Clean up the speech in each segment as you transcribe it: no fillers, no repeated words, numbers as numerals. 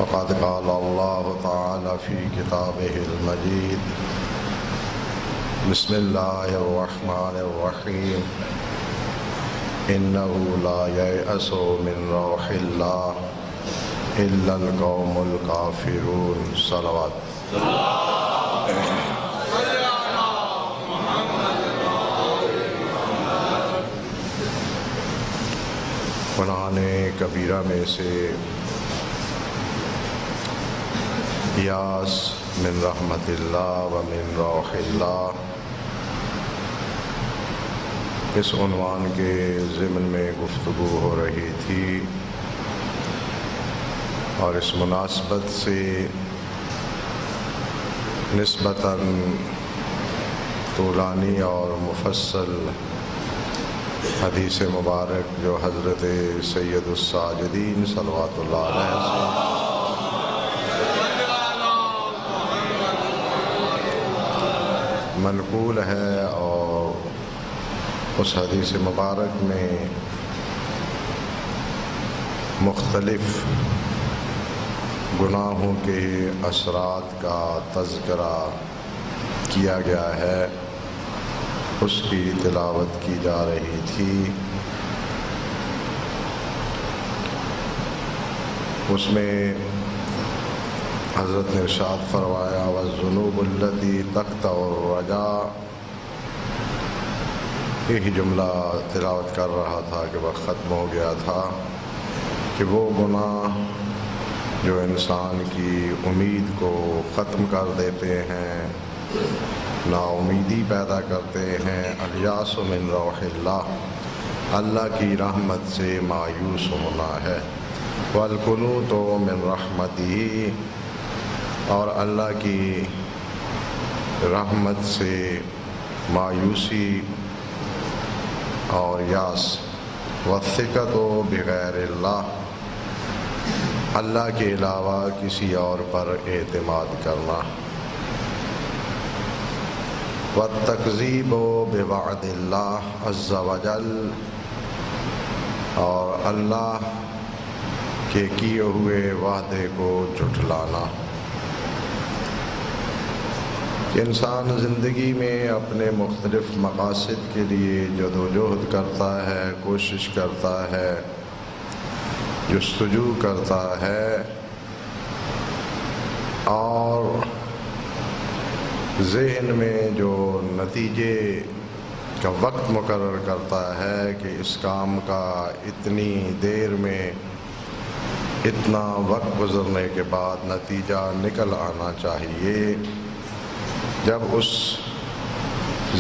فقد قال الله تعالى في كتابه المجيد بسم الله الرحمن الرحيم إنه لا ييأس من روح الله إلا القوم الكافرون صلوات قرآن کبیرہ میں سے یاس من رحمت اللہ و من روح اللہ اس عنوان کے ضمن میں گفتگو ہو رہی تھی، اور اس مناسبت سے نسبتاً طولانی اور مفصل حدیث مبارک جو حضرت سید الساجدین صلوات اللہ علیہ سے منقول ہے، اور اس حدیث مبارک میں مختلف گناہوں کے اثرات کا تذکرہ کیا گیا ہے، اس کی تلاوت کی جا رہی تھی۔ اس میں حضرت نے ارشاد فرمایا والذنوب التي تقطع الرجاء، یہی جملہ تلاوت کر رہا تھا کہ وقت ختم ہو گیا تھا، کہ وہ گناہ جو انسان کی امید کو ختم کر دیتے ہیں، نا امیدی پیدا کرتے ہیں، الیاس من روح اللہ، اللہ کی رحمت سے مایوس ہونا ہے، والقنوط من رحمتہ، اور اللہ کی رحمت سے مایوسی اور یاس، والثقۃ بغیر اللہ، اللہ کے علاوہ کسی اور پر اعتماد کرنا، والتکذیب بوعد اللہ عز وجل، اور اللہ کے کیے ہوئے وعدے کو جھٹلانا۔ کہ انسان زندگی میں اپنے مختلف مقاصد کے لیے جدوجہد کرتا ہے، کوشش کرتا ہے، جستجو کرتا ہے، اور ذہن میں جو نتیجے کا وقت مقرر کرتا ہے کہ اس کام کا اتنی دیر میں اتنا وقت گزرنے کے بعد نتیجہ نکل آنا چاہیے، جب اس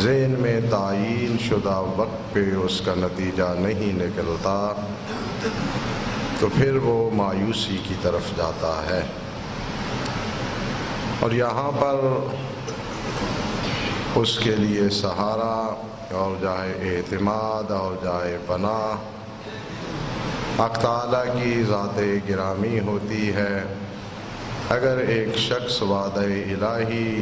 ذہن میں تعیین شدہ وقت پہ اس کا نتیجہ نہیں نکلتا تو پھر وہ مایوسی کی طرف جاتا ہے۔ اور یہاں پر اس کے لیے سہارا اور جائے اعتماد اور جائے پناہ حق تعالیٰ کی ذات گرامی ہوتی ہے۔ اگر ایک شخص وعدہ الہی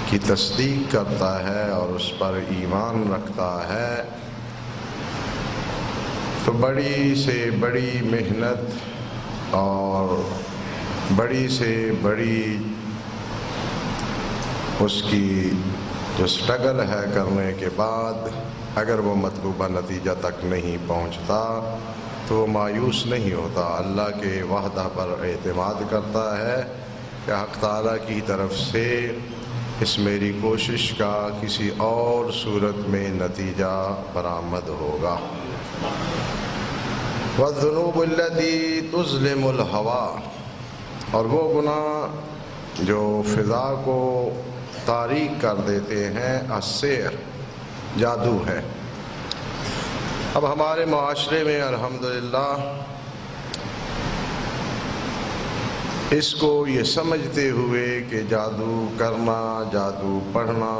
کی تصدیق کرتا ہے اور اس پر ایمان رکھتا ہے تو بڑی سے بڑی محنت اور بڑی سے بڑی اس کی جو سٹرگل ہے کرنے کے بعد اگر وہ مطلوبہ نتیجہ تک نہیں پہنچتا تو وہ مایوس نہیں ہوتا، اللہ کے وعدہ پر اعتماد کرتا ہے کہ حق تعالیٰ کی طرف سے اس میری کوشش کا کسی اور صورت میں نتیجہ برآمد ہوگا۔ والذنوب التي تظلم الہوا، اور وہ گناہ جو فضا کو تاریک کر دیتے ہیں، السحر، جادو ہے۔ اب ہمارے معاشرے میں الحمدللہ اس کو یہ سمجھتے ہوئے کہ جادو کرنا، جادو پڑھنا،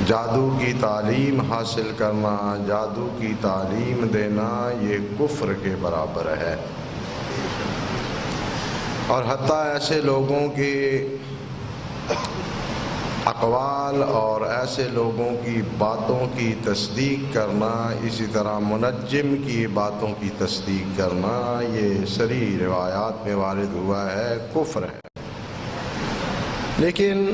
جادو کی تعلیم حاصل کرنا، جادو کی تعلیم دینا، یہ کفر کے برابر ہے۔ اور حتیٰ ایسے لوگوں کے اقوال اور ایسے لوگوں کی باتوں کی تصدیق کرنا، اسی طرح منجم کی باتوں کی تصدیق کرنا، یہ صریح روایات میں وارد ہوا ہے، کفر ہے۔ لیکن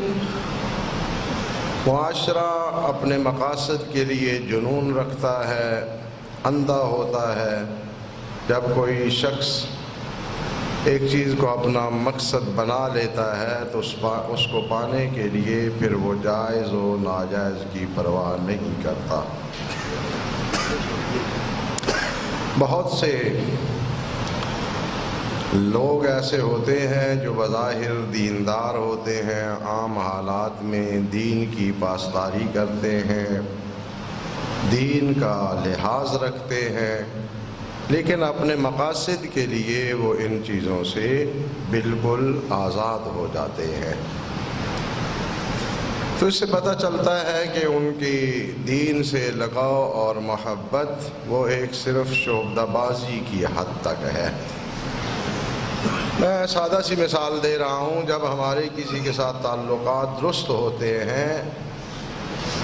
معاشرہ اپنے مقاصد کے لیے جنون رکھتا ہے، اندھا ہوتا ہے۔ جب کوئی شخص ایک چیز کو اپنا مقصد بنا لیتا ہے تو اس کو پانے کے لیے پھر وہ جائز و ناجائز کی پرواہ نہیں کرتا۔ بہت سے لوگ ایسے ہوتے ہیں جو بظاہر دیندار ہوتے ہیں، عام حالات میں دین کی پاسداری کرتے ہیں، دین کا لحاظ رکھتے ہیں، لیکن اپنے مقاصد کے لیے وہ ان چیزوں سے بالکل آزاد ہو جاتے ہیں۔ تو اس سے پتہ چلتا ہے کہ ان کی دین سے لگاؤ اور محبت وہ ایک صرف شعبدہ بازی کی حد تک ہے۔ میں سادہ سی مثال دے رہا ہوں، جب ہمارے کسی کے ساتھ تعلقات درست ہوتے ہیں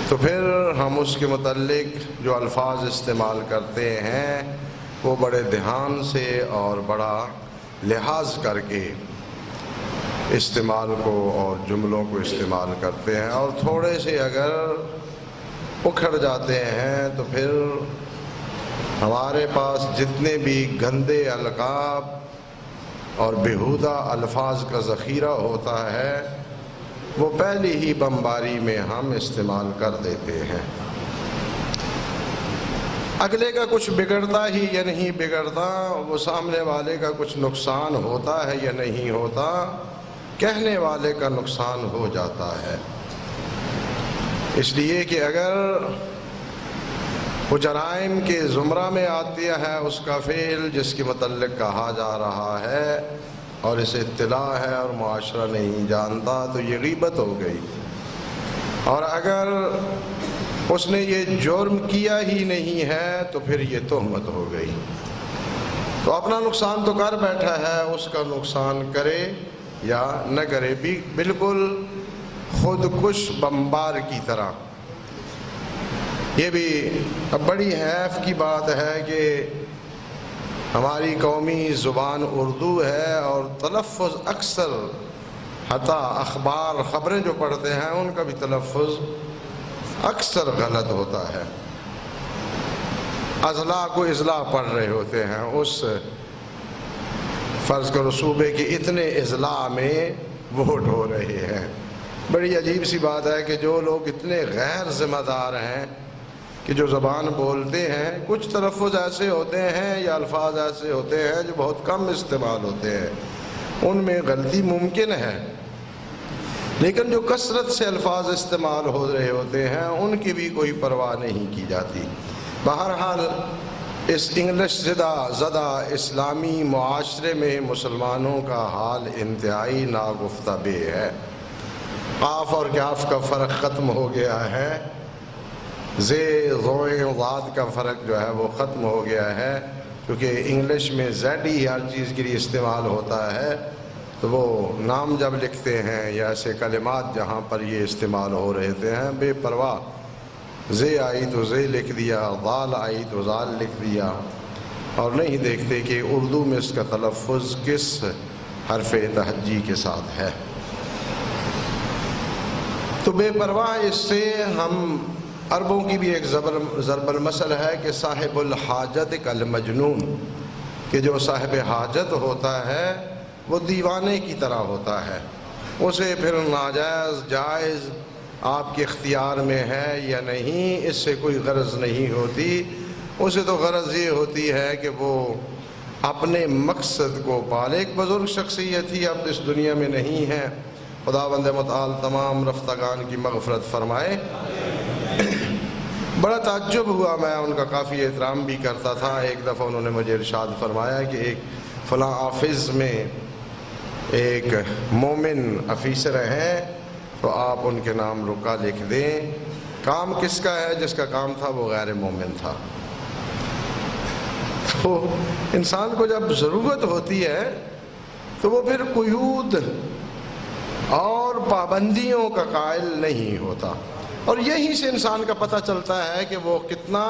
تو پھر ہم اس کے متعلق جو الفاظ استعمال کرتے ہیں وہ بڑے دھیان سے اور بڑا لحاظ کر کے استعمال کو اور جملوں کو استعمال کرتے ہیں، اور تھوڑے سے اگر اکھڑ جاتے ہیں تو پھر ہمارے پاس جتنے بھی گندے القاب اور بیہودہ الفاظ کا ذخیرہ ہوتا ہے وہ پہلی ہی بمباری میں ہم استعمال کر دیتے ہیں۔ اگلے کا کچھ بگڑتا ہی یا نہیں بگڑتا، وہ سامنے والے کا کچھ نقصان ہوتا ہے یا نہیں ہوتا، کہنے والے کا نقصان ہو جاتا ہے۔ اس لیے کہ اگر وہ جرائم کے زمرہ میں آتی ہے اس کا فعل جس کے متعلق کہا جا رہا ہے اور اسے اطلاع ہے اور معاشرہ نہیں جانتا تو یہ غیبت ہو گئی، اور اگر اس نے یہ جرم کیا ہی نہیں ہے تو پھر یہ تہمت ہو گئی۔ تو اپنا نقصان تو کر بیٹھا ہے، اس کا نقصان کرے یا نہ کرے بھی بالکل خود کش بمبار کی طرح۔ یہ بھی اب بڑی حیف کی بات ہے کہ ہماری قومی زبان اردو ہے اور تلفظ اکثر حتیٰ اخبار خبریں جو پڑھتے ہیں ان کا بھی تلفظ اکثر غلط ہوتا ہے۔ اضلاع کو اضلاع پڑھ رہے ہوتے ہیں، اس فرض کرو صوبے کے اتنے اضلاع میں ووٹ ہو رہے ہیں۔ بڑی عجیب سی بات ہے کہ جو لوگ اتنے غیر ذمہ دار ہیں کہ جو زبان بولتے ہیں، کچھ تلفظ ایسے ہوتے ہیں یا الفاظ ایسے ہوتے ہیں جو بہت کم استعمال ہوتے ہیں، ان میں غلطی ممکن ہے، لیکن جو کثرت سے الفاظ استعمال ہو رہے ہوتے ہیں ان کی بھی کوئی پرواہ نہیں کی جاتی۔ بہرحال اس انگلش زدہ اسلامی معاشرے میں مسلمانوں کا حال انتہائی ناگفتہ بے ہے۔ قاف اور کاف کا فرق ختم ہو گیا ہے، زے زوئے ضاد کا فرق جو ہے وہ ختم ہو گیا ہے، کیونکہ انگلش میں زیڈ ہی ہر چیز کے لیے استعمال ہوتا ہے، تو وہ نام جب لکھتے ہیں یا ایسے کلمات جہاں پر یہ استعمال ہو رہے ہیں بے پرواہ، زے آئی تو زے لکھ دیا، ضال آئی تو ضال لکھ دیا، اور نہیں دیکھتے کہ اردو میں اس کا تلفظ کس حرف تہجی کے ساتھ ہے۔ تو بے پرواہ اس سے ہم عربوں کی بھی ایک ضرب المثل ہے کہ صاحب الحاجت کالمجنون، کہ جو صاحب حاجت ہوتا ہے وہ دیوانے کی طرح ہوتا ہے، اسے پھر ناجائز جائز آپ کے اختیار میں ہے یا نہیں اس سے کوئی غرض نہیں ہوتی، اسے تو غرض یہ ہوتی ہے کہ وہ اپنے مقصد کو پالے۔ ایک بزرگ شخصیت ہی اب اس دنیا میں نہیں ہے، خداوند متعال تمام رفتگان کی مغفرت فرمائے۔ بڑا تعجب ہوا، میں ان کا کافی احترام بھی کرتا تھا۔ ایک دفعہ انہوں نے مجھے ارشاد فرمایا کہ ایک فلاں آفس میں ایک مومن افیسر ہیں تو آپ ان کے نام رکا لکھ دیں۔ کام کس کا ہے؟ جس کا کام تھا وہ غیر مومن تھا۔ تو انسان کو جب ضرورت ہوتی ہے تو وہ پھر قیود اور پابندیوں کا قائل نہیں ہوتا، اور یہیں سے انسان کا پتہ چلتا ہے کہ وہ کتنا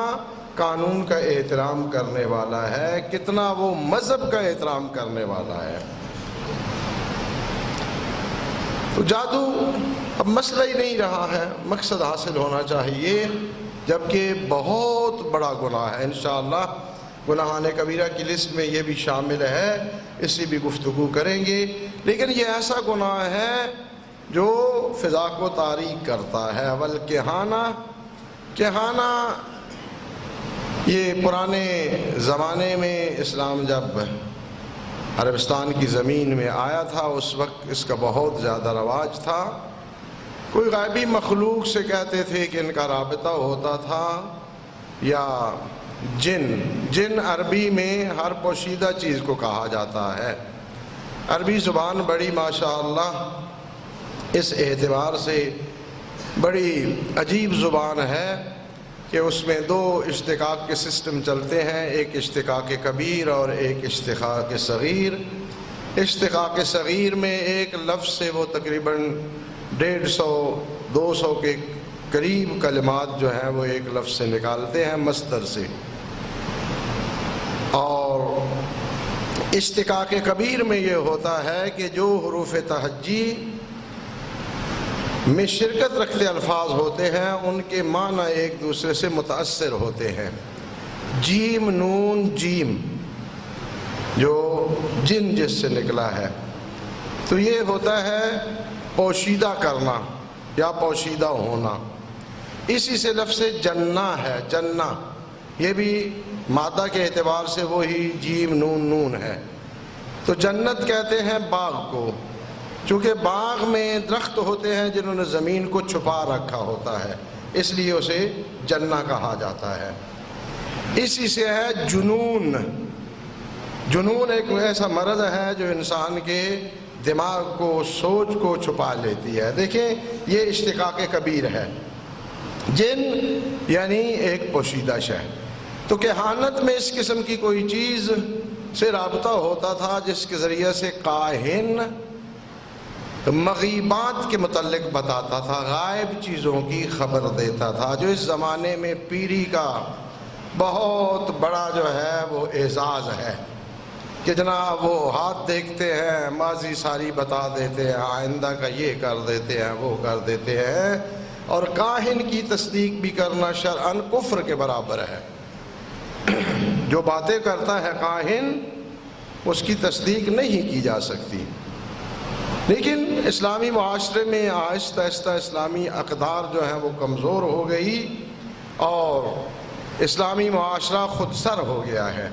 قانون کا احترام کرنے والا ہے، کتنا وہ مذہب کا احترام کرنے والا ہے۔ تو جادو اب مسئلہ ہی نہیں رہا ہے، مقصد حاصل ہونا چاہیے، جبکہ بہت بڑا گناہ ہے۔ انشاءاللہ گناہان کبیرہ کی لسٹ میں یہ بھی شامل ہے، اس سے بھی گفتگو کریں گے، لیکن یہ ایسا گناہ ہے جو فضا کو تاریک کرتا ہے۔ کہانہ یہ پرانے زمانے میں اسلام جب عربستان کی زمین میں آیا تھا اس وقت اس کا بہت زیادہ رواج تھا۔ کوئی غیبی مخلوق سے کہتے تھے کہ ان کا رابطہ ہوتا تھا، یا جن عربی میں ہر پوشیدہ چیز کو کہا جاتا ہے۔ عربی زبان بڑی ماشاءاللہ اس اعتبار سے بڑی عجیب زبان ہے کہ اس میں دو اشتقاق کے سسٹم چلتے ہیں، ایک اشتقاق کبیر اور ایک اشتقاق صغیر۔ اشتقاق صغیر میں ایک لفظ سے وہ تقریباً 150-200 کے قریب کلمات جو ہیں وہ ایک لفظ سے نکالتے ہیں، مصدر سے۔ اور اشتقاق کبیر میں یہ ہوتا ہے کہ جو حروف تہجی میں شرکت رکھتے الفاظ ہوتے ہیں ان کے معنی ایک دوسرے سے متاثر ہوتے ہیں۔ جیم نون جیم جو جن جس سے نکلا ہے، تو یہ ہوتا ہے پوشیدہ کرنا یا پوشیدہ ہونا۔ اسی سے لفظ جنہ ہے، جنہ یہ بھی مادہ کے اعتبار سے وہی جیم نون نون ہے۔ تو جنت کہتے ہیں باغ کو، چونکہ باغ میں درخت ہوتے ہیں جنہوں نے زمین کو چھپا رکھا ہوتا ہے، اس لیے اسے جنہ کہا جاتا ہے۔ اسی سے ہے جنون۔ جنون ایک ایسا مرض ہے جو انسان کے دماغ کو، سوچ کو چھپا لیتی ہے۔ دیکھیں یہ اشتقاق کبیر ہے۔ جن یعنی ایک پوشیدہ شے۔ تو کہانت میں اس قسم کی کوئی چیز سے رابطہ ہوتا تھا جس کے ذریعے سے کاہن مغیبات کے متعلق بتاتا تھا، غائب چیزوں کی خبر دیتا تھا، جو اس زمانے میں پیری کا بہت بڑا جو ہے وہ اعزاز ہے کہ جناب وہ ہاتھ دیکھتے ہیں، ماضی ساری بتا دیتے ہیں، آئندہ کا یہ کر دیتے ہیں، وہ کر دیتے ہیں۔ اور کاہن کی تصدیق بھی کرنا شرعاً کفر کے برابر ہے۔ جو باتیں کرتا ہے کاہن اس کی تصدیق نہیں کی جا سکتی۔ لیکن اسلامی معاشرے میں آہستہ آہستہ اسلامی اقدار جو ہیں وہ کمزور ہو گئی اور اسلامی معاشرہ خود سر ہو گیا ہے۔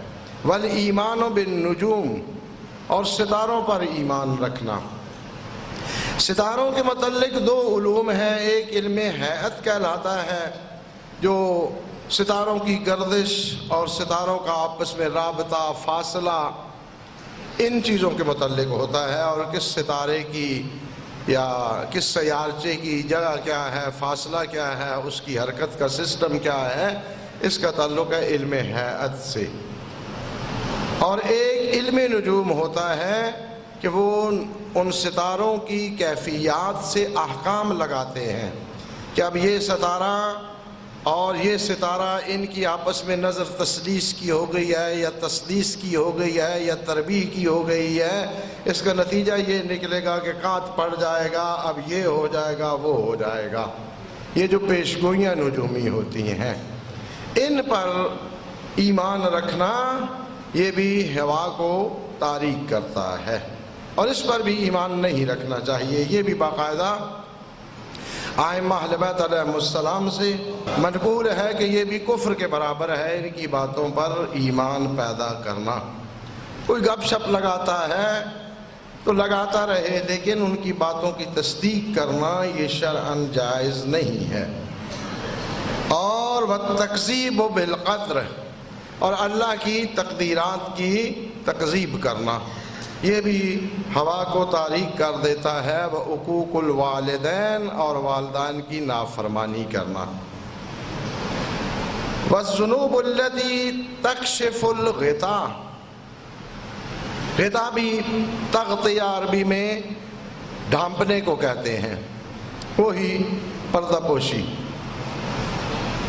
والایمان بالنجوم، اور ستاروں پر ایمان رکھنا۔ ستاروں کے متعلق دو علوم ہیں، ایک علم ہیئت کہلاتا ہے جو ستاروں کی گردش اور ستاروں کا آپس میں رابطہ، فاصلہ، ان چیزوں کے متعلق ہوتا ہے، اور کس ستارے کی یا کس سیارچے کی جگہ کیا ہے، فاصلہ کیا ہے، اس کی حرکت کا سسٹم کیا ہے، اس کا تعلق ہے علم ہیئت سے۔ اور ایک علم نجوم ہوتا ہے کہ وہ ان ستاروں کی کیفیات سے احکام لگاتے ہیں کہ اب یہ ستارہ اور یہ ستارہ ان کی آپس میں نظر تسلیس کی ہو گئی ہے یا تسلیس کی ہو گئی ہے یا تربیح کی ہو گئی ہے، اس کا نتیجہ یہ نکلے گا کہ کات پڑ جائے گا، اب یہ ہو جائے گا، وہ ہو جائے گا۔ یہ جو پیشگوئیاں نجومی ہوتی ہیں ان پر ایمان رکھنا یہ بھی ہوا کو تاریک کرتا ہے، اور اس پر بھی ایمان نہیں رکھنا چاہیے۔ یہ بھی باقاعدہ ائمہ اہل بیت علیہم السلام سے منقول ہے کہ یہ بھی کفر کے برابر ہے ان کی باتوں پر ایمان پیدا کرنا۔ کوئی گپ شپ لگاتا ہے تو لگاتا رہے، لیکن ان کی باتوں کی تصدیق کرنا یہ شرعاً جائز نہیں ہے۔ اور والتکذیب بالقدر، اور اللہ کی تقدیرات کی تکذیب کرنا، یہ بھی ہوا کو تاریک کر دیتا ہے۔ وعقوق الوالدین، اور والدین کی نافرمانی کرنا۔ والذنوب التي تکشف الغطاء، غطاء بھی تغطیہ عربی میں ڈھانپنے کو کہتے ہیں، وہی پردہ پوشی۔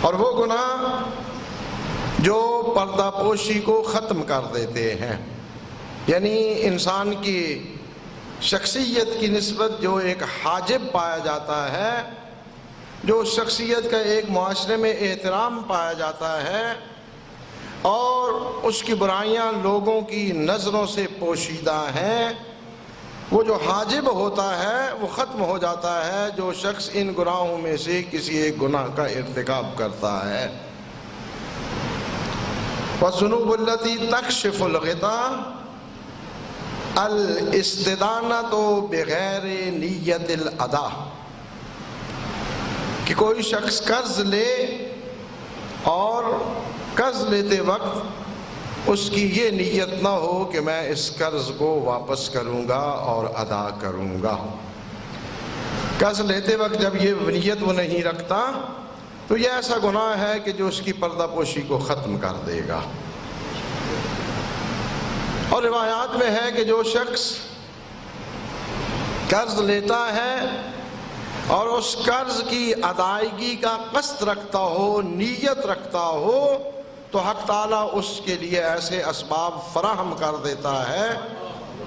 اور وہ گناہ جو پردہ پوشی کو ختم کر دیتے ہیں، یعنی انسان کی شخصیت کی نسبت جو ایک حاجب پایا جاتا ہے، جو شخصیت کا ایک معاشرے میں احترام پایا جاتا ہے اور اس کی برائیاں لوگوں کی نظروں سے پوشیدہ ہیں، وہ جو حاجب ہوتا ہے وہ ختم ہو جاتا ہے جو شخص ان گناہوں میں سے کسی ایک گناہ کا ارتکاب کرتا ہے۔ وَالذُّنُوبُ الَّتِي تَكْشِفُ الْغِطَاءَ الاستدانۃ بغیر نیت الادا، کہ کوئی شخص قرض لے اور قرض لیتے وقت اس کی یہ نیت نہ ہو کہ میں اس قرض کو واپس کروں گا اور ادا کروں گا۔ قرض لیتے وقت جب یہ نیت وہ نہیں رکھتا تو یہ ایسا گناہ ہے کہ جو اس کی پردہ پوشی کو ختم کر دے گا۔ اور روایات میں ہے کہ جو شخص قرض لیتا ہے اور اس قرض کی ادائیگی کا قصد رکھتا ہو، نیت رکھتا ہو، تو حق تعالیٰ اس کے لیے ایسے اسباب فراہم کر دیتا ہے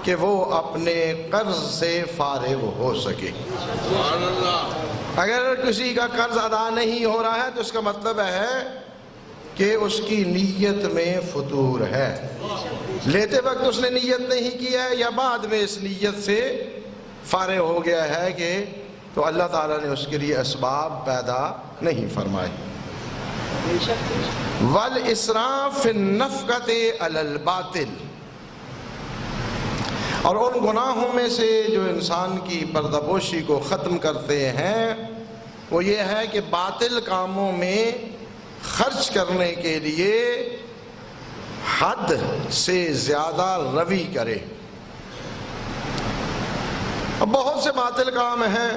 کہ وہ اپنے قرض سے فارغ ہو سکے۔ اگر کسی کا قرض ادا نہیں ہو رہا ہے تو اس کا مطلب ہے کہ اس کی نیت میں فتور ہے، لیتے وقت اس نے نیت نہیں کی ہے یا بعد میں اس نیت سے فارغ ہو گیا ہے کہ تو اللہ تعالیٰ نے اس کے لیے اسباب پیدا نہیں فرمائے۔ وَالْإِسْرَافِ فِي النَّفْقَةِ عَلَى الْبَاطِلِ، اور ان گناہوں میں سے جو انسان کی پردہ پوشی کو ختم کرتے ہیں وہ یہ ہے کہ باطل کاموں میں خرچ کرنے کے لیے حد سے زیادہ روی کرے۔ اب بہت سے باطل کام ہیں،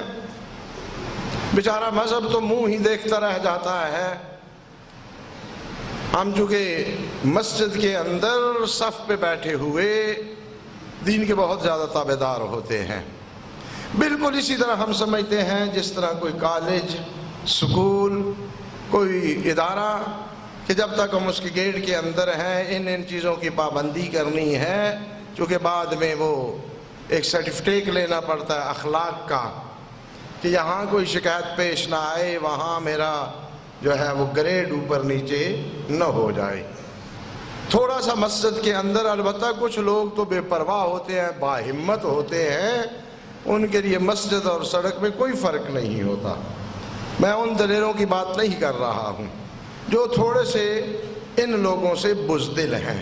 بیچارہ مذہب تو منہ ہی دیکھتا رہ جاتا ہے۔ ہم چونکہ مسجد کے اندر صف پہ بیٹھے ہوئے دین کے بہت زیادہ تابع دار ہوتے ہیں، بالکل اسی طرح ہم سمجھتے ہیں جس طرح کوئی کالج، سکول، کوئی ادارہ کہ جب تک ہم اس کے گیٹ کے اندر ہیں ان چیزوں کی پابندی کرنی ہے، چونکہ بعد میں وہ ایک سرٹیفکیٹ لینا پڑتا ہے اخلاق کا کہ یہاں کوئی شکایت پیش نہ آئے، وہاں میرا جو ہے وہ گریڈ اوپر نیچے نہ ہو جائے۔ تھوڑا سا مسجد کے اندر البتہ کچھ لوگ تو بے پرواہ ہوتے ہیں، باہمت ہوتے ہیں، ان کے لیے مسجد اور سڑک میں کوئی فرق نہیں ہوتا۔ میں ان دلیروں کی بات نہیں کر رہا ہوں جو تھوڑے سے ان لوگوں سے بزدل ہیں،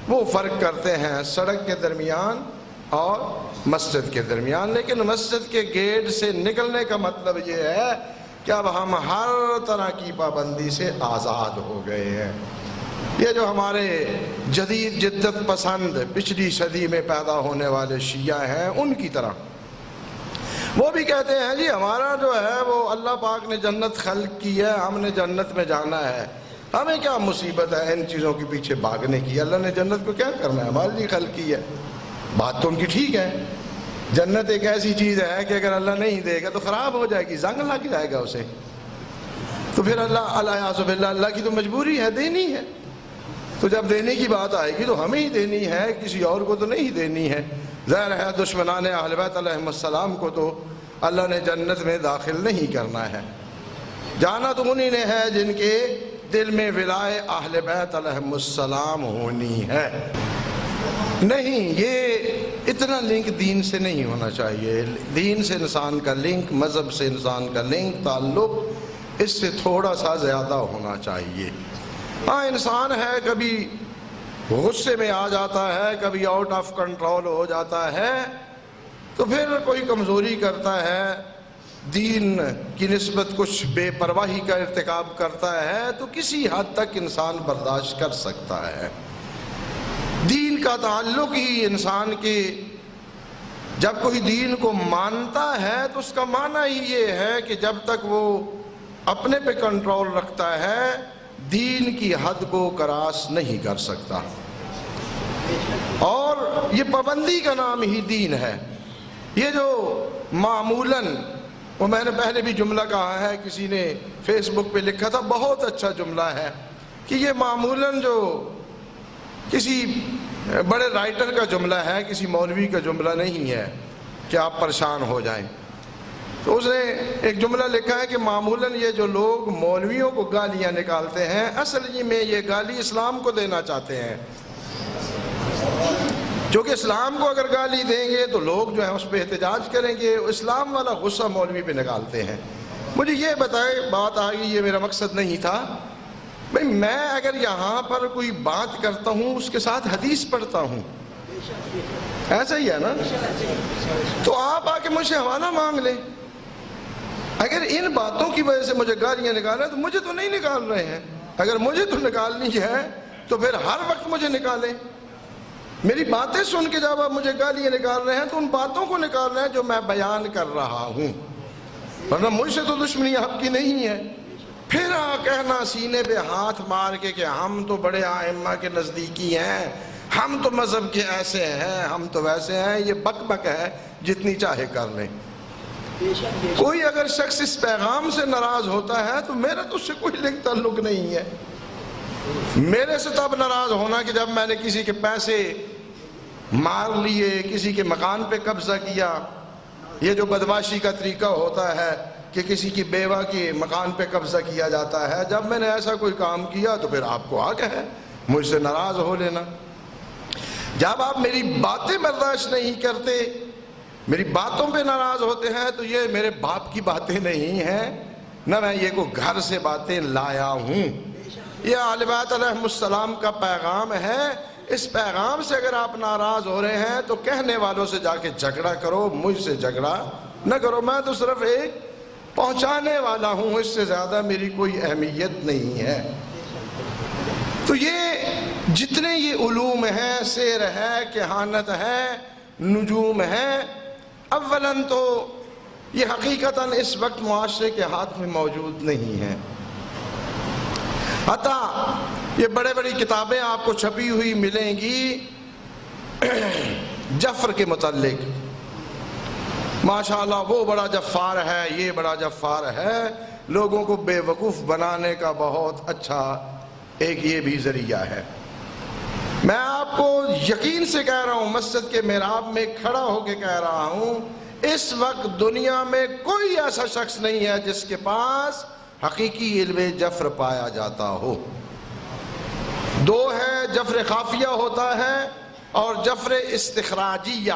وہ فرق کرتے ہیں سڑک کے درمیان اور مسجد کے درمیان، لیکن مسجد کے گیٹ سے نکلنے کا مطلب یہ ہے کہ اب ہم ہر طرح کی پابندی سے آزاد ہو گئے ہیں۔ یہ جو ہمارے جدید جدت پسند پچھلی صدی میں پیدا ہونے والے شیعہ ہیں ان کی طرح وہ بھی کہتے ہیں جی ہمارا جو ہے وہ اللہ پاک نے جنت خلق کی ہے، ہم نے جنت میں جانا ہے، ہمیں کیا مصیبت ہے ان چیزوں کے پیچھے بھاگنے کی، اللہ نے جنت کو کیا کرنا ہے، ہمارے لیے خلق کی ہے۔ بات تو ان کی ٹھیک ہے، جنت ایک ایسی چیز ہے کہ اگر اللہ نہیں دے گا تو خراب ہو جائے گی، زنگ لگ جائے گا اسے، تو پھر اللہ کی تو مجبوری ہے، دینی ہے، تو جب دینے کی بات آئے گی تو ہمیں ہی دینی ہے، کسی اور کو تو نہیں دینی ہے۔ ظاہر ہے دشمنان اہل بیت علیہم السلام کو تو اللہ نے جنت میں داخل نہیں کرنا ہے، جانا تو انہی نے ہے جن کے دل میں ولائے اہل بیت علیہم السلام ہونی ہے۔ نہیں، یہ اتنا لنک دین سے نہیں ہونا چاہیے، دین سے انسان کا لنک، مذہب سے انسان کا لنک، تعلق اس سے تھوڑا سا زیادہ ہونا چاہیے۔ ہاں انسان ہے کبھی غصے میں آ جاتا ہے، کبھی آؤٹ آف کنٹرول ہو جاتا ہے، تو پھر کوئی کمزوری کرتا ہے، دین کی نسبت کچھ بے پرواہی کا ارتکاب کرتا ہے، تو کسی حد تک انسان برداشت کر سکتا ہے۔ دین کا تعلق ہی انسان کے، جب کوئی دین کو مانتا ہے تو اس کا معنی ہی یہ ہے کہ جب تک وہ اپنے پہ کنٹرول رکھتا ہے دین کی حد کو کراس نہیں کر سکتا، اور یہ پابندی کا نام ہی دین ہے۔ یہ جو معمولاً، وہ میں نے پہلے بھی جملہ کہا ہے، کسی نے فیس بک پہ لکھا تھا، بہت اچھا جملہ ہے کہ یہ معمولاً جو کسی بڑے رائٹر کا جملہ ہے، کسی مولوی کا جملہ نہیں ہے کہ آپ پریشان ہو جائیں۔ تو اس نے ایک جملہ لکھا ہے کہ معمولاً یہ جو لوگ مولویوں کو گالیاں نکالتے ہیں، اصل میں یہ گالی اسلام کو دینا چاہتے ہیں، کیونکہ اسلام کو اگر گالی دیں گے تو لوگ جو ہیں اس پہ احتجاج کریں گے، اسلام والا غصہ مولوی پہ نکالتے ہیں۔ مجھے یہ بتائے، بات آگئی، یہ میرا مقصد نہیں تھا بھئی، میں اگر یہاں پر کوئی بات کرتا ہوں اس کے ساتھ حدیث پڑھتا ہوں، ایسا ہی ہے نا، تو آپ آ کے مجھ سے حوالہ مانگ لیں۔ اگر ان باتوں کی وجہ سے مجھے گالیاں نکالیں تو مجھے تو نہیں نکال رہے ہیں، اگر مجھے تو نکالنی ہے تو پھر ہر وقت مجھے نکالیں۔ میری باتیں سن کے جب آپ مجھے گالیاں نکال رہے ہیں تو ان باتوں کو نکال رہے ہیں جو میں بیان کر رہا ہوں، ورنہ مجھ سے تو دشمنی آپ کی نہیں ہے۔ پھر کہنا سینے پہ ہاتھ مار کے کہ ہم تو بڑے ائمہ کے نزدیکی ہیں، ہم تو مذہب کے ایسے ہیں، ہم تو ویسے ہیں، یہ بک بک ہے، جتنی چاہے کر لیں۔ کوئی اگر شخص اس پیغام سے ناراض ہوتا ہے تو میرا تو اس سے کوئی لنک تعلق نہیں ہے۔ میرے سے تب ناراض ہونا کہ جب میں نے کسی کے پیسے مار لیے، کسی کے مکان پہ قبضہ کیا، یہ جو بدمعاشی کا طریقہ ہوتا ہے کہ کسی کی بیوہ کے مکان پہ قبضہ کیا جاتا ہے، جب میں نے ایسا کوئی کام کیا تو پھر آپ کو حق ہے مجھ سے ناراض ہو لینا۔ جب آپ میری باتیں برداشت نہیں کرتے، میری باتوں پہ ناراض ہوتے ہیں، تو یہ میرے باپ کی باتیں نہیں ہیں، نہ میں یہ کو گھر سے باتیں لایا ہوں، یہ اہل بیت علیہم السلام کا پیغام ہے۔ اس پیغام سے اگر آپ ناراض ہو رہے ہیں تو کہنے والوں سے جا کے جھگڑا کرو، مجھ سے جھگڑا نہ کرو، میں تو صرف ایک پہنچانے والا ہوں، اس سے زیادہ میری کوئی اہمیت نہیں ہے۔ تو یہ جتنے یہ علوم ہیں، سیر ہے، کہانت ہے، نجوم ہے، اولاً تو یہ حقیقتاً اس وقت معاشرے کے ہاتھ میں موجود نہیں ہے۔ حتیٰ یہ بڑے بڑی کتابیں آپ کو چھپی ہوئی ملیں گی جعفر کے متعلق، ماشاءاللہ وہ بڑا جفار ہے، یہ بڑا جفار ہے، لوگوں کو بے وقوف بنانے کا بہت اچھا ایک یہ بھی ذریعہ ہے۔ میں آپ کو یقین سے کہہ رہا ہوں، مسجد کے محراب میں کھڑا ہو کے کہہ رہا ہوں، اس وقت دنیا میں کوئی ایسا شخص نہیں ہے جس کے پاس حقیقی علم جفر پایا جاتا ہو۔ دو ہے، جفر خافیہ ہوتا ہے اور جفر استخراجیہ۔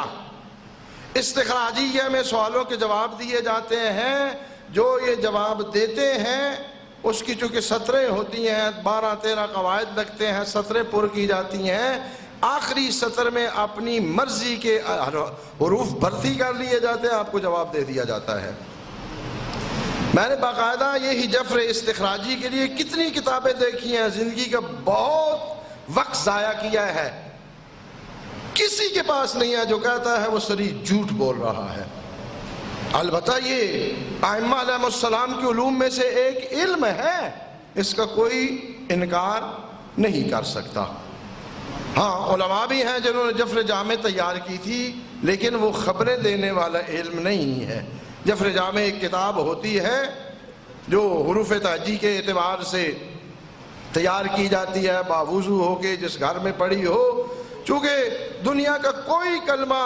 استخراجیہ میں سوالوں کے جواب دیے جاتے ہیں، جو یہ جواب دیتے ہیں اس کی چونکہ سطریں ہوتی ہیں، 12-13 قواعد لگتے ہیں، سطریں پر کی جاتی ہیں، آخری سطر میں اپنی مرضی کے حروف بھرتی کر لیے جاتے ہیں، آپ کو جواب دے دیا جاتا ہے۔ میں نے باقاعدہ یہی جفر استخراجی کے لیے کتنی کتابیں دیکھی ہیں، زندگی کا بہت وقت ضائع کیا ہے، کسی کے پاس نہیں ہے جو کہتا ہے وہ صریح جھوٹ بول رہا ہے۔ البتہ یہ ائمہ علیہ السلام کے علوم میں سے ایک علم ہے، اس کا کوئی انکار نہیں کر سکتا۔ ہاں، علماء بھی ہیں جنہوں نے جفر جامع تیار کی تھی، لیکن وہ خبریں دینے والا علم نہیں ہے۔ جفر جامع ایک کتاب ہوتی ہے جو حروف تہجی کے اعتبار سے تیار کی جاتی ہے، باوضو ہو کے جس گھر میں پڑھی ہو، چونکہ دنیا کا کوئی کلمہ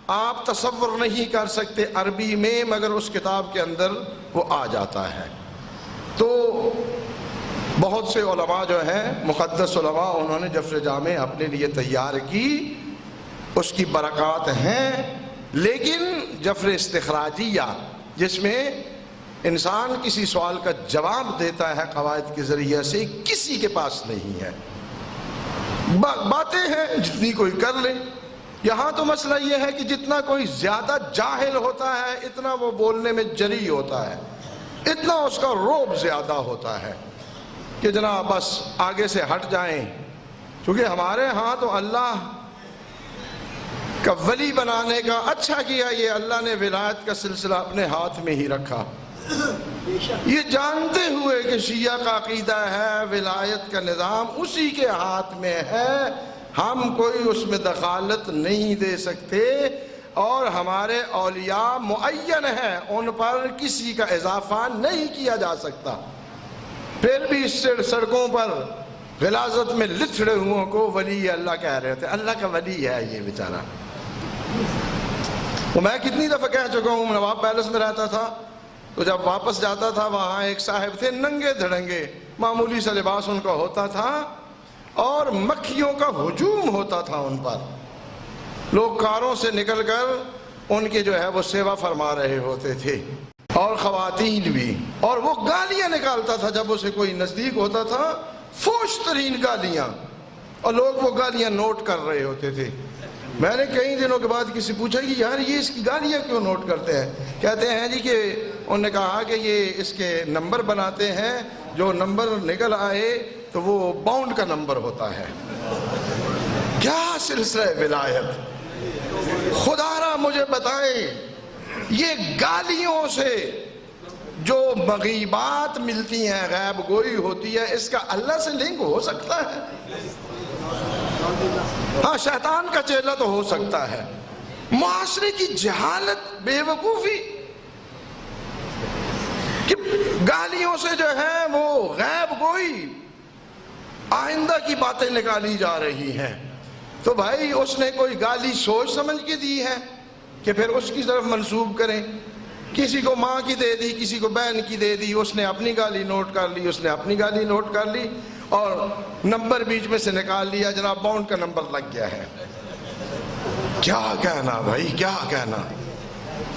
آپ تصور نہیں کر سکتے عربی میں، مگر اس کتاب کے اندر وہ آ جاتا ہے۔ تو بہت سے علماء جو ہیں، مقدس علماء، انہوں نے جفر جامع اپنے لیے تیار کی، اس کی برکات ہیں، لیکن جفر استخراجیہ جس میں انسان کسی سوال کا جواب دیتا ہے قواعد کے ذریعے سے، کسی کے پاس نہیں ہے۔ باتیں ہیں جتنی کوئی کر لے۔ یہاں تو مسئلہ یہ ہے کہ جتنا کوئی زیادہ جاہل ہوتا ہے اتنا وہ بولنے میں جری ہوتا ہے، اتنا اس کا رعب زیادہ ہوتا ہے کہ جناب بس آگے سے ہٹ جائیں، کیونکہ ہمارے ہاں تو اللہ کا ولی بنانے کا اچھا کیا، یہ اللہ نے ولایت کا سلسلہ اپنے ہاتھ میں ہی رکھا، یہ جانتے ہوئے کہ شیعہ کا عقیدہ ہے ولایت کا نظام اسی کے ہاتھ میں ہے، ہم کوئی اس میں دخالت نہیں دے سکتے۔ اور ہمارے اولیاء معین ہیں، ان پر کسی کا اضافہ نہیں کیا جا سکتا۔ پھر بھی سڑکوں پر غلاظت میں لتڑے ہوئوں کو ولی اللہ کہہ رہے تھے۔ اللہ کا ولی ہے یہ بیچارہ۔ میں کتنی دفعہ کہہ چکا ہوں، نواب پیلس میں رہتا تھا تو جب واپس جاتا تھا وہاں ایک صاحب تھے ننگے دھڑنگے، معمولی سا لباس ان کا ہوتا تھا اور مکھیوں کا ہجوم ہوتا تھا ان پر۔ لوگ کاروں سے نکل کر ان کے جو ہے وہ سیوا فرما رہے ہوتے تھے، اور خواتین بھی، اور وہ گالیاں نکالتا تھا جب اسے کوئی نزدیک ہوتا تھا، فحش ترین گالیاں، اور لوگ وہ گالیاں نوٹ کر رہے ہوتے تھے۔ میں نے کئی دنوں کے بعد کسی پوچھا کہ یار یہ اس کی گالیاں کیوں نوٹ کرتے ہیں؟ کہتے ہیں جی کہ انہوں نے کہا کہ یہ اس کے نمبر بناتے ہیں، جو نمبر نکل آئے تو وہ باؤنڈ کا نمبر ہوتا ہے۔ کیا سلسلہ ولایت! خدا را مجھے بتائیں، یہ گالیوں سے جو مغیبات ملتی ہیں، غیب گوئی ہوتی ہے، اس کا اللہ سے لنک ہو سکتا ہے؟ ہاں، شیطان کا چیلا تو ہو سکتا ہے۔ معاشرے کی جہالت، بے وقوفی کہ گالیوں سے جو ہے وہ غیب گوئی، آئندہ کی باتیں نکالی جا رہی ہیں۔ تو بھائی اس نے کوئی گالی سوچ سمجھ کے دی ہے کہ پھر اس کی طرف منسوب کریں؟ کسی کو ماں کی دے دی، کسی کو بہن کی دے دی، اس نے اپنی گالی نوٹ کر لی، اس نے اپنی گالی نوٹ کر لی، اور نمبر بیچ میں سے نکال لیا، جناب باؤنڈ کا نمبر لگ گیا ہے۔ کیا کہنا بھائی، کیا کہنا!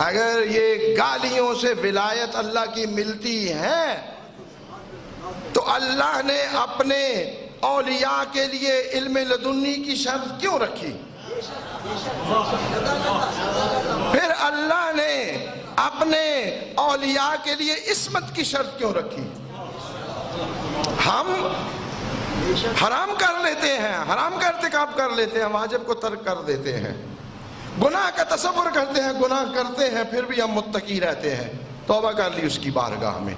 اگر یہ گالیوں سے ولایت اللہ کی ملتی ہے تو اللہ نے اپنے اولیاء کے لیے علم لدنی کی شرط کیوں رکھی؟ پھر اللہ نے اپنے اولیاء کے لیے عصمت کی شرط کیوں رکھی؟ ہم حرام کر لیتے ہیں، حرام کا ارتکاب کر لیتے ہیں، واجب کو ترک کر دیتے ہیں، گناہ کا تصور کرتے ہیں، گناہ کرتے ہیں، پھر بھی ہم متقی رہتے ہیں، توبہ کر لی اس کی بارگاہ میں۔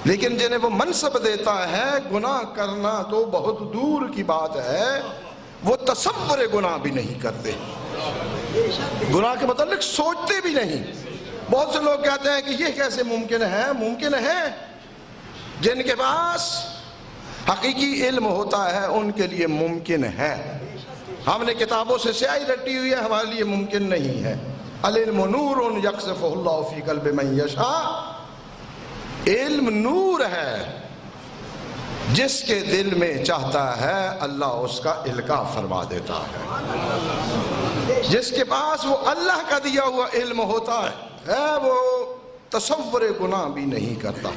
لیکن جنہیں وہ منصب دیتا ہے، گناہ کرنا تو بہت دور کی بات ہے، وہ تصور گناہ بھی نہیں کرتے، گناہ کے متعلق سوچتے بھی نہیں۔ بہت سے لوگ کہتے ہیں کہ یہ کیسے ممکن ہے؟ ممکن ہے، جن کے پاس حقیقی علم ہوتا ہے ان کے لیے ممکن ہے۔ ہم نے کتابوں سے سیاہی رٹی ہوئی ہے، ہمارے لیے ممکن نہیں ہے۔ العلم نور یقذفہ اللہ فی قلب من یشاء، علم نور ہے، جس کے دل میں چاہتا ہے اللہ اس کا القاء فرما دیتا ہے۔ جس کے پاس وہ اللہ کا دیا ہوا علم ہوتا ہے وہ تصور گناہ بھی نہیں کرتا۔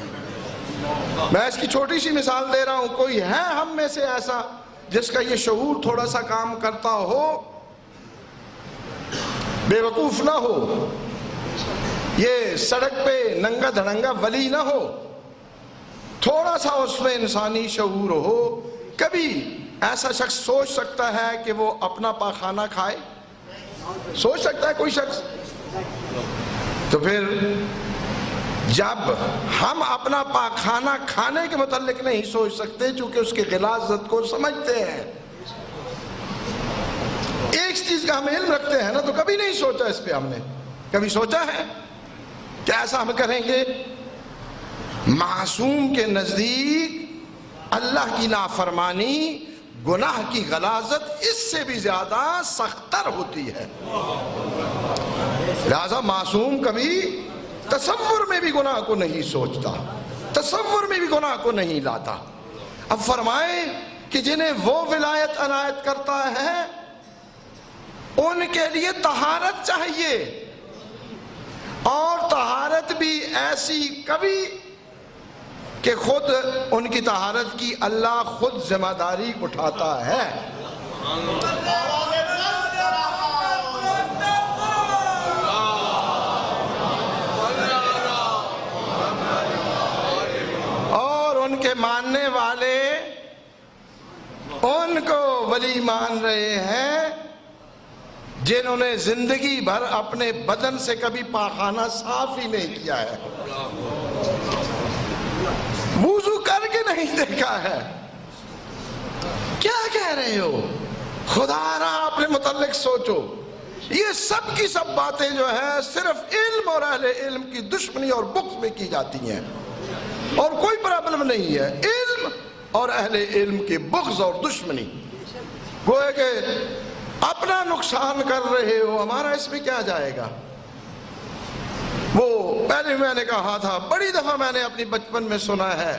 میں اس کی چھوٹی سی مثال دے رہا ہوں، کوئی ہے ہم میں سے ایسا جس کا یہ شعور تھوڑا سا کام کرتا ہو، بے وقوف نہ ہو، یہ سڑک پہ ننگا دھڑنگا ولی نہ ہو، تھوڑا سا اس میں انسانی شعور ہو؟ کبھی ایسا شخص سوچ سکتا ہے کہ وہ اپنا پاخانہ کھائے؟ سوچ سکتا ہے کوئی شخص؟ تو پھر جب ہم اپنا پاخانہ کھانے کے متعلق نہیں سوچ سکتے چونکہ اس کی غلاظت کو سمجھتے ہیں، ایک چیز کا ہم علم رکھتے ہیں نا، تو کبھی نہیں سوچا اس پہ، ہم نے کبھی سوچا ہے کہ ایسا ہم کریں گے؟ معصوم کے نزدیک اللہ کی نافرمانی، گناہ کی غلاظت اس سے بھی زیادہ سختر ہوتی ہے، لہذا معصوم کبھی تصور میں بھی گناہ کو نہیں سوچتا، تصور میں بھی گناہ کو نہیں لاتا۔ اب فرمائیں کہ جنہیں وہ ولایت عنایت کرتا ہے ان کے لیے طہارت چاہیے، اور طہارت بھی ایسی کبھی کہ خود ان کی طہارت کی اللہ خود ذمہ داری اٹھاتا ہے۔ اور ان کے ماننے والے ان کو ولی مان رہے ہیں جنہوں نے زندگی بھر اپنے بدن سے کبھی پاخانہ صاف ہی نہیں کیا ہے، وضو کر کے نہیں دیکھا ہے۔ کیا کہہ رہے ہو؟ خدا را اپنے متعلق سوچو، یہ سب کی سب باتیں جو ہیں صرف علم اور اہل علم کی دشمنی اور بغض میں کی جاتی ہیں، اور کوئی پرابلم نہیں ہے۔ علم اور اہل علم کی بغض اور دشمنی، گوئے کہ اپنا نقصان کر رہے ہو، ہمارا اس میں کیا جائے گا۔ وہ پہلے میں نے کہا تھا، بڑی دفعہ میں نے اپنی بچپن میں سنا ہے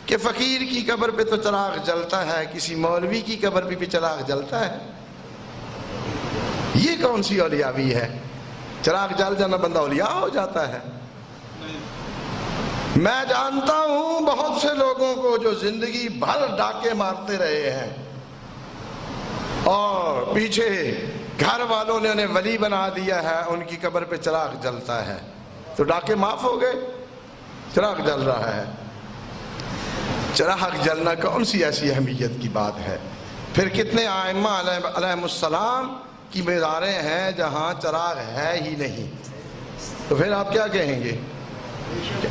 کہ فقیر کی قبر پہ تو چراغ جلتا ہے، کسی مولوی کی قبر پہ بھی چراغ جلتا ہے۔ یہ کون سی اولیاوی ہے؟ چراغ جل جانا بندہ اولیاء ہو جاتا ہے؟ میں جانتا ہوں بہت سے لوگوں کو جو زندگی بھر ڈاکے مارتے رہے ہیں اور پیچھے گھر والوں نے انہیں ولی بنا دیا ہے، ان کی قبر پہ چراغ جلتا ہے، تو ڈاکے معاف ہو گئے؟ چراغ جل رہا ہے۔ چراغ جلنا کون سی ایسی اہمیت کی بات ہے؟ پھر کتنے ائمہ علیہم السلام کی مزاریں ہیں جہاں چراغ ہے ہی نہیں، تو پھر آپ کیا کہیں گے؟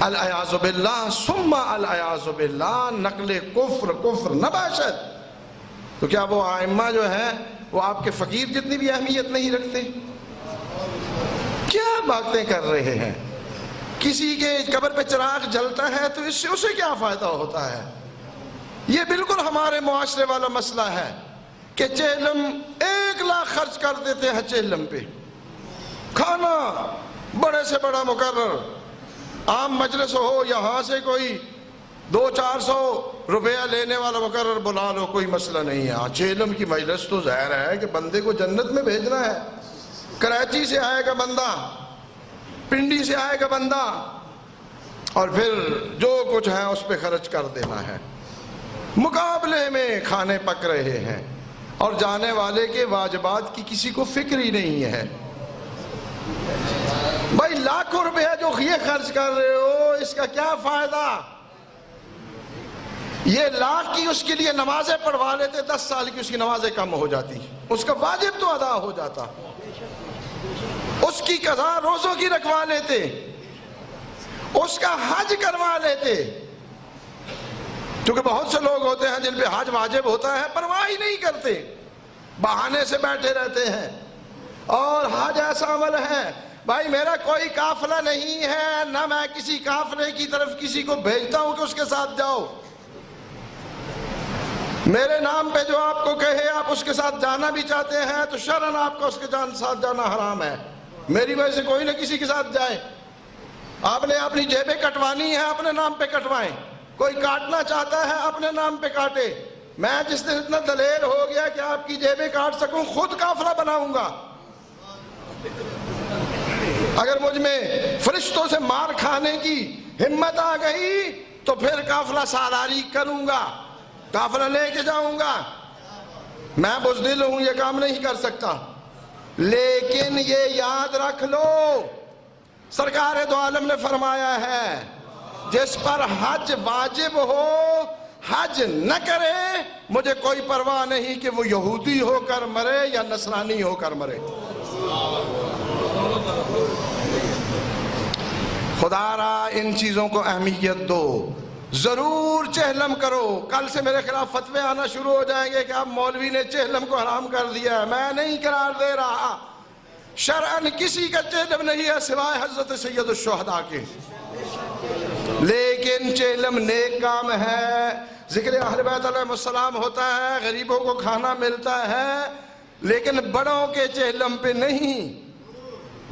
العیاذ باللہ ثم العیاذ باللہ، نقل کفر نباشت۔ تو کیا وہ ائمہ جو ہیں وہ آپ کے فقیر جتنی بھی اہمیت نہیں رکھتے؟ کیا باتیں کر رہے ہیں؟ کسی کے قبر پہ چراغ جلتا ہے تو اس سے اسے کیا فائدہ ہوتا ہے؟ یہ بالکل ہمارے معاشرے والا مسئلہ ہے کہ چہلم 1 لاکھ خرچ کر دیتے ہیں چہلم پہ، کھانا بڑے سے بڑا مقرر، عام مجلس ہو، یہاں سے کوئی 200-400 روپیہ لینے والا مقرر بلا لو، کوئی مسئلہ نہیں ہے۔ چہلم کی مجلس تو ظاہر ہے کہ بندے کو جنت میں بھیجنا ہے۔ کراچی سے آئے گا بندہ، پنڈی سے آئے گا بندہ، اور پھر جو کچھ ہے اس پہ خرچ کر دینا ہے۔ مقابلے میں کھانے پک رہے ہیں اور جانے والے کے واجبات کی کسی کو فکر ہی نہیں ہے۔ بھائی لاکھوں روپے جو یہ خرچ کر رہے ہو، اس کا کیا فائدہ؟ یہ لاکھ کی اس کے لیے نمازیں پڑھوا لیتے، 10 سال کی اس کی نمازیں کم ہو جاتی، اس کا واجب تو ادا ہو جاتا، اس کی قضا روزوں کی رکھوا لیتے، اس کا حج کروا لیتے۔ کیونکہ بہت سے لوگ ہوتے ہیں جن پہ حج واجب ہوتا ہے، پرواہ ہی نہیں کرتے، بہانے سے بیٹھے رہتے ہیں۔ اور حج ایسا عمل ہے، بھائی میرا کوئی قافلہ نہیں ہے، نہ میں کسی قافلے کی طرف کسی کو بھیجتا ہوں کہ اس کے ساتھ جاؤ، میرے نام پہ جو آپ کو کہے آپ اس کے ساتھ جانا بھی چاہتے ہیں تو شرعاً آپ کو اس کے ساتھ جانا حرام ہے۔ میری وجہ سے کوئی نہ کسی کے ساتھ جائے، آپ نے اپنی جیبیں کٹوانی ہے اپنے نام پہ کٹوائیں، کوئی کاٹنا چاہتا ہے اپنے نام پہ کاٹے۔ میں جس دن اتنا دلیر ہو گیا کہ آپ کی جیبیں کاٹ سکوں، خود قافلہ بناؤں گا۔ اگر مجھ میں فرشتوں سے مار کھانے کی ہمت آ گئی تو پھر قافلہ سالاری کروں گا، قافلہ لے کے جاؤں گا۔ میں بزدل ہوں، یہ کام نہیں کر سکتا، لیکن یہ یاد رکھ لو، سرکار دو عالم نے فرمایا ہے جس پر حج واجب ہو حج نہ کرے، مجھے کوئی پرواہ نہیں کہ وہ یہودی ہو کر مرے یا نصرانی ہو کر مرے۔ خدا را ان چیزوں کو اہمیت دو، ضرور چہلم کرو۔ کل سے میرے خلاف فتوے آنا شروع ہو جائیں گے کہ اب مولوی نے چہلم کو حرام کر دیا ہے، میں نہیں قرار دے رہا، شرعاً کسی کا چہلم نہیں ہے سوائے حضرت سید الشہداء کے، لیکن چہلم نیک کام ہے، ذکر اہل بیت علیہ السلام ہوتا ہے، غریبوں کو کھانا ملتا ہے، لیکن بڑوں کے چہلم پہ نہیں۔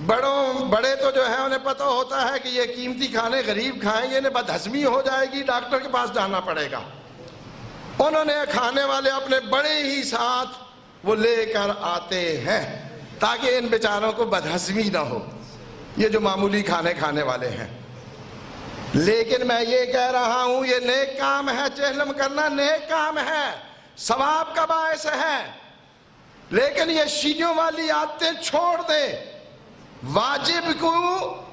بڑے تو جو ہے انہیں پتہ ہوتا ہے کہ یہ قیمتی کھانے غریب کھائیں گے، انہیں بد ہضمی ہو جائے گی، ڈاکٹر کے پاس جانا پڑے گا، انہوں نے کھانے والے اپنے بڑے ہی ساتھ وہ لے کر آتے ہیں تاکہ ان بیچاروں کو بد ہضمی نہ ہو، یہ جو معمولی کھانے کھانے والے ہیں۔ لیکن میں یہ کہہ رہا ہوں یہ نیک کام ہے، چہلم کرنا نیک کام ہے، ثواب کا باعث ہے، لیکن یہ شیعوں والی عادتیں چھوڑ دیں۔ واجب کو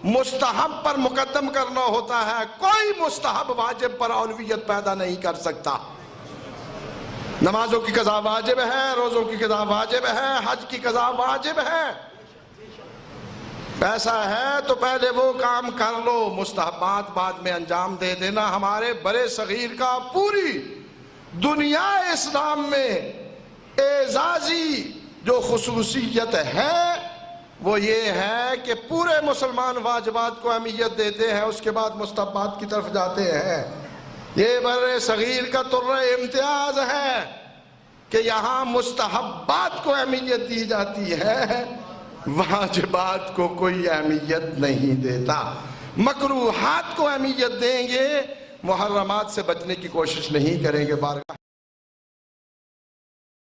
مستحب پر مقدم کرنا ہوتا ہے، کوئی مستحب واجب پر اولویت پیدا نہیں کر سکتا۔ نمازوں کی قضا واجب ہے، روزوں کی قضا واجب ہے، حج کی قضا واجب ہے۔ پیسہ ہے تو پہلے وہ کام کر لو، مستحبات بعد میں انجام دے دینا۔ ہمارے برے صغیر کا پوری دنیا اسلام میں اعزازی جو خصوصیت ہے وہ یہ ہے کہ پورے مسلمان واجبات کو اہمیت دیتے ہیں، اس کے بعد مستحبات کی طرف جاتے ہیں۔ یہ بر صغیر کا طر امتیاز ہے کہ یہاں مستحبات کو اہمیت دی جاتی ہے، واجبات کو کوئی اہمیت نہیں دیتا۔ مکروہات کو اہمیت دیں گے، محرمات سے بچنے کی کوشش نہیں کریں گے۔ بارگاہ